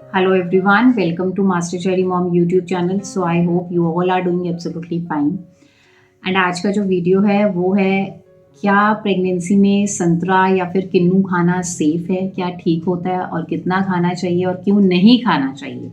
Hello everyone, welcome to Master Cherry Mom YouTube channel. So I hope you all are doing absolutely fine. And आज का जो video है वो है क्या प्रेगनेंसी में संतरा या फिर किन्नू खाना सेफ है, क्या ठीक होता है और कितना खाना चाहिए और क्यों नहीं खाना चाहिए।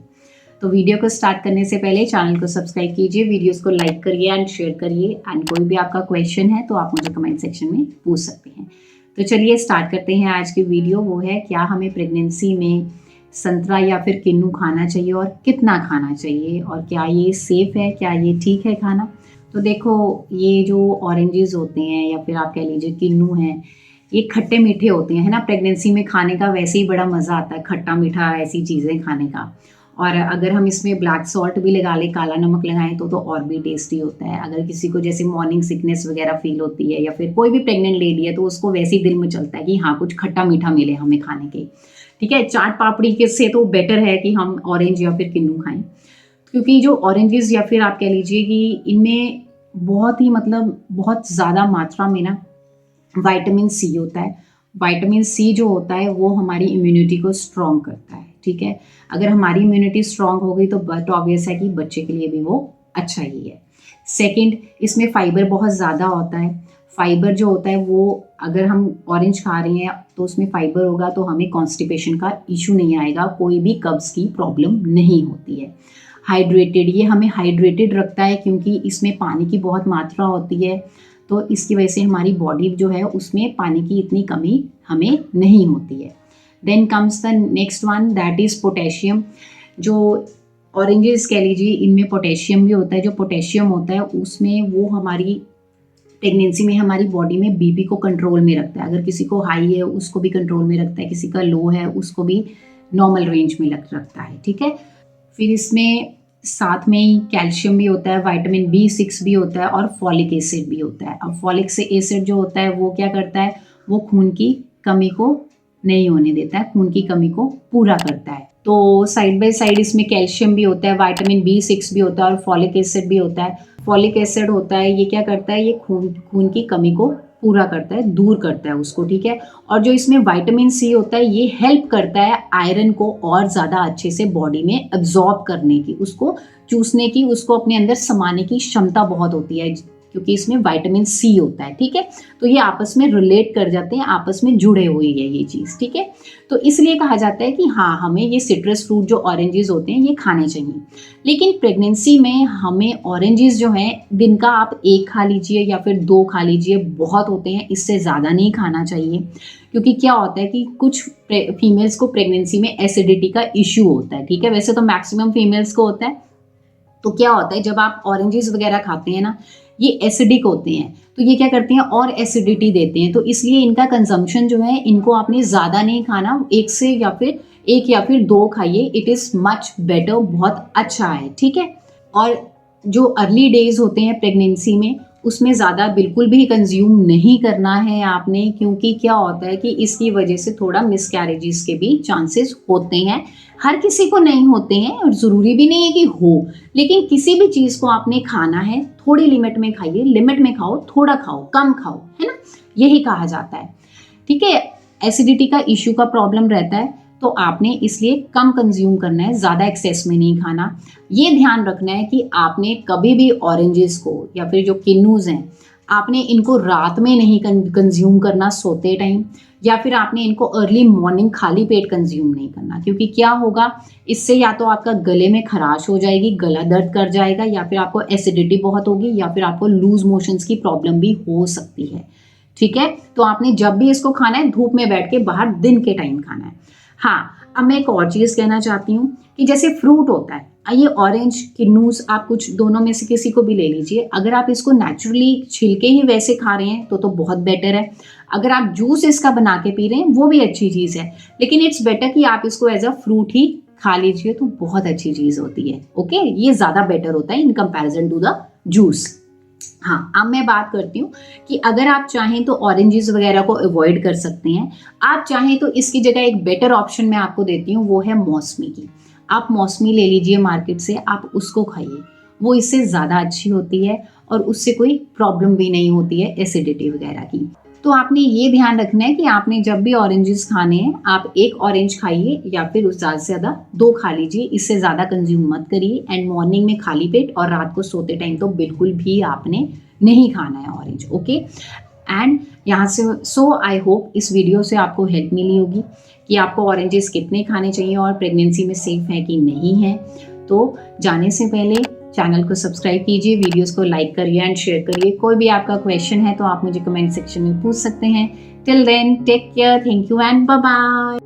तो वीडियो को स्टार्ट करने से पहले चैनल को सब्सक्राइब कीजिए, वीडियोस को लाइक करिए एंड शेयर करिए एंड कोई भी आपका क्वेश्चन है तो आप मुझे कमेंट सेक्शन में पूछ सकते हैं। तो चलिए स्टार्ट करते हैं आज की वीडियो। वो है क्या हमें प्रेगनेंसी में संतरा या फिर किन्नू खाना चाहिए और कितना खाना चाहिए और क्या ये सेफ है, क्या ये ठीक है खाना। तो देखो, ये जो ऑरेंजेस होते हैं या फिर आप कह लीजिए किन्नू हैं, ये खट्टे मीठे होते हैं, है ना। प्रेगनेंसी में खाने का वैसे ही बड़ा मज़ा आता है खट्टा मीठा ऐसी चीज़ें खाने का। और अगर हम इसमें ब्लैक सॉल्ट भी लगा लें, काला नमक लगाएं तो और भी टेस्टी होता है। अगर किसी को जैसे मॉर्निंग सिकनेस वगैरह फील होती है या फिर कोई भी प्रेग्नेंट लेडी है तो उसको वैसे ही दिल में चलता है कि हाँ कुछ खट्टा मीठा मिले हमें खाने के, ठीक है। चाट पापड़ी के से तो बेटर है कि हम ऑरेंज या फिर किन्नू खाएं, क्योंकि जो ऑरेंजेस या फिर आप कह लीजिए कि इनमें बहुत ही बहुत ज़्यादा मात्रा में ना विटामिन सी होता है। विटामिन सी जो होता है वो हमारी इम्यूनिटी को स्ट्रॉन्ग करता है, ठीक है। अगर हमारी इम्यूनिटी स्ट्रॉन्ग हो गई तो बट ऑब्वियस है कि बच्चे के लिए भी वो अच्छा ही है। सेकंड, इसमें फाइबर बहुत ज़्यादा होता है। फाइबर जो होता है वो अगर हम ऑरेंज खा रहे हैं तो उसमें फाइबर होगा तो हमें कॉन्स्टिपेशन का इशू नहीं आएगा, कोई भी कब्ज़ की प्रॉब्लम नहीं होती है। हाइड्रेटेड, ये हमें हाइड्रेटेड रखता है क्योंकि इसमें पानी की बहुत मात्रा होती है, तो इसकी वजह से हमारी बॉडी जो है उसमें पानी की इतनी कमी हमें नहीं होती है। Then comes the next one, that is potassium. जो ऑरेंजेस कह लीजिए इनमें पोटेशियम भी होता है। जो पोटेशियम होता है उसमें वो हमारी प्रेगनेंसी में हमारी बॉडी में बीपी को कंट्रोल में रखता है। अगर किसी को हाई है उसको भी कंट्रोल में रखता है, किसी का लो है उसको भी नॉर्मल रेंज में रखता है, ठीक है। फिर इसमें साथ में ही कैल्शियम भी होता है, विटामिन B6 भी होता है और फॉलिक एसिड भी होता है। अब फॉलिक एसिड जो होता है वो क्या करता है, वो खून की कमी को नहीं होने देता है, खून की कमी को पूरा करता है। तो साइड बाय साइड इसमें कैल्शियम भी होता है, विटामिन B6 भी होता है और फॉलिक एसिड भी होता है। फॉलिक एसिड होता है, ये क्या करता है, ये खून की कमी को पूरा करता है, दूर करता है उसको, ठीक है। और जो इसमें विटामिन सी होता है ये हेल्प करता है आयरन को और ज़्यादा अच्छे से बॉडी में एब्जॉर्ब करने की, उसको चूसने की, उसको अपने अंदर समाने की क्षमता बहुत होती है क्योंकि इसमें विटामिन सी होता है, ठीक है। तो ये आपस में रिलेट कर जाते हैं, आपस में जुड़े हुए है ये चीज़, ठीक है। तो इसलिए कहा जाता है कि हाँ हमें ये सिट्रस फ्रूट जो ऑरेंजेस होते हैं ये खाने चाहिए। लेकिन प्रेगनेंसी में हमें ऑरेंजेस जो हैं दिन का आप 1 खा लीजिए या फिर 2 खा लीजिए, बहुत होते हैं, इससे ज़्यादा नहीं खाना चाहिए। क्योंकि क्या होता है कि कुछ फीमेल्स को प्रेगनेंसी में एसिडिटी का इश्यू होता है, ठीक है। वैसे तो मैक्सिमम फीमेल्स को होता है। तो क्या होता है जब आप ऑरेंजेस वगैरह खाते हैं ना, ये एसिडिक होते हैं, तो ये क्या करते हैं और एसिडिटी देते हैं। तो इसलिए इनका कंजम्पशन जो है, इनको आपने ज़्यादा नहीं खाना, एक या फिर 2 खाइए, इट इज़ मच बेटर, बहुत अच्छा है, ठीक है। और जो अर्ली डेज होते हैं प्रेगनेंसी में उसमें ज़्यादा बिल्कुल भी कंज्यूम नहीं करना है आपने, क्योंकि क्या होता है कि इसकी वजह से थोड़ा मिसकैरेजेस के भी चांसेस होते हैं। हर किसी को नहीं होते हैं और ज़रूरी भी नहीं है कि हो, लेकिन किसी भी चीज़ को आपने खाना है थोड़ी लिमिट में खाइए, लिमिट में खाओ, थोड़ा खाओ, कम खाओ, है ना, यही कहा जाता है, ठीक है। एसिडिटी का इश्यू का प्रॉब्लम रहता है तो आपने इसलिए कम कंज्यूम करना है, ज़्यादा एक्सेस में नहीं खाना। ये ध्यान रखना है कि आपने कभी भी ऑरेंजेस को या फिर जो किन्नूज हैं आपने इनको रात में नहीं कंज्यूम करना सोते टाइम, या फिर आपने इनको अर्ली मॉर्निंग खाली पेट कंज्यूम नहीं करना, क्योंकि क्या होगा इससे या तो आपका गले में खराश हो जाएगी, गला दर्द कर जाएगा, या फिर आपको एसिडिटी बहुत होगी, या फिर आपको लूज मोशंस की प्रॉब्लम भी हो सकती है, ठीक है। तो आपने जब भी इसको खाना है धूप में बैठ के बाहर दिन के टाइम खाना है। हाँ, अब मैं एक और चीज़ कहना चाहती हूँ कि जैसे फ्रूट होता है, ये ऑरेंज किन्नूज आप कुछ दोनों में से किसी को भी ले लीजिए, अगर आप इसको नेचुरली छिलके ही वैसे खा रहे हैं तो बहुत बेटर है। अगर आप जूस इसका बना के पी रहे हैं वो भी अच्छी चीज़ है, लेकिन इट्स बेटर कि आप इसको एज अ फ्रूट ही खा लीजिए तो बहुत अच्छी चीज़ होती है, ओके। ये ज़्यादा बेटर होता है in comparison to the juice. हाँ, अब मैं बात करती हूँ कि अगर आप चाहें तो ऑरेंजेस वगैरह को अवॉइड कर सकते हैं। आप चाहें तो इसकी जगह एक बेटर ऑप्शन मैं आपको देती हूँ, वो है मौसमी की। आप मौसमी ले लीजिए मार्केट से, आप उसको खाइए, वो इससे ज़्यादा अच्छी होती है और उससे कोई प्रॉब्लम भी नहीं होती है एसिडिटी वगैरह की। तो आपने ये ध्यान रखना है कि आपने जब भी ऑरेंजेस खाने हैं, आप 1 ऑरेंज खाइए या फिर उस ज़्यादा से ज़्यादा 2 खा लीजिए, इससे ज़्यादा कंज़्यूम मत करिए एंड मॉर्निंग में खाली पेट और रात को सोते टाइम तो बिल्कुल भी आपने नहीं खाना है ऑरेंज, ओके? एंड यहाँ से आई होप इस वीडियो से आपको हेल्प मिली होगी कि आपको ऑरेंजेस कितने खाने चाहिए और प्रेगनेंसी में सेफ है कि नहीं है। तो जाने से पहले चैनल को सब्सक्राइब कीजिए, वीडियोस को लाइक करिए एंड शेयर करिए। कोई भी आपका क्वेश्चन है तो आप मुझे कमेंट सेक्शन में पूछ सकते हैं। Till then take care, thank you and bye bye.